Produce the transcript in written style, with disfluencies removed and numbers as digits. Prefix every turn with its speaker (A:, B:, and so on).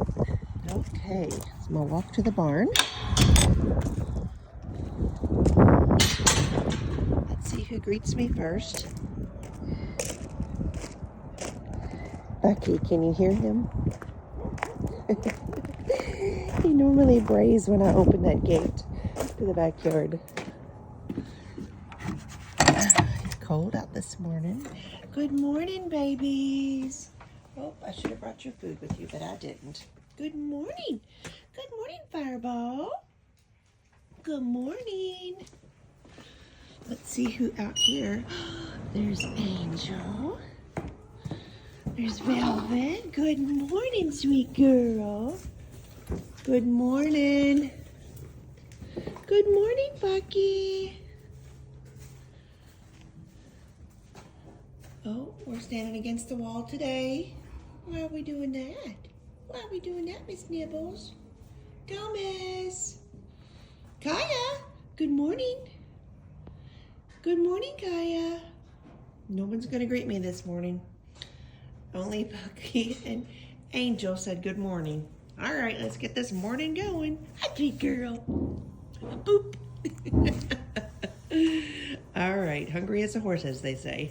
A: Okay, so I'm gonna walk to the barn. Let's see who greets me first. Bucky, can you hear him? He normally brays when I open that gate to the backyard. It's cold out this morning. Good morning, babies. Oh, I should have brought your food with you, but I didn't. Good morning. Good morning, Fireball. Good morning. Let's see who out here. There's Angel. There's Velvet. Good morning, sweet girl. Good morning. Good morning, Bucky. Oh, we're standing against the wall today. Why are we doing that? Why are we doing that, Miss Nibbles? Go, Miss. Kaya, good morning. Good morning, Kaya. No one's going to greet me this morning. Only Bucky and Angel said good morning. All right, let's get this morning going. Hi, sweet girl. Boop. All right, hungry as a horse, as they say.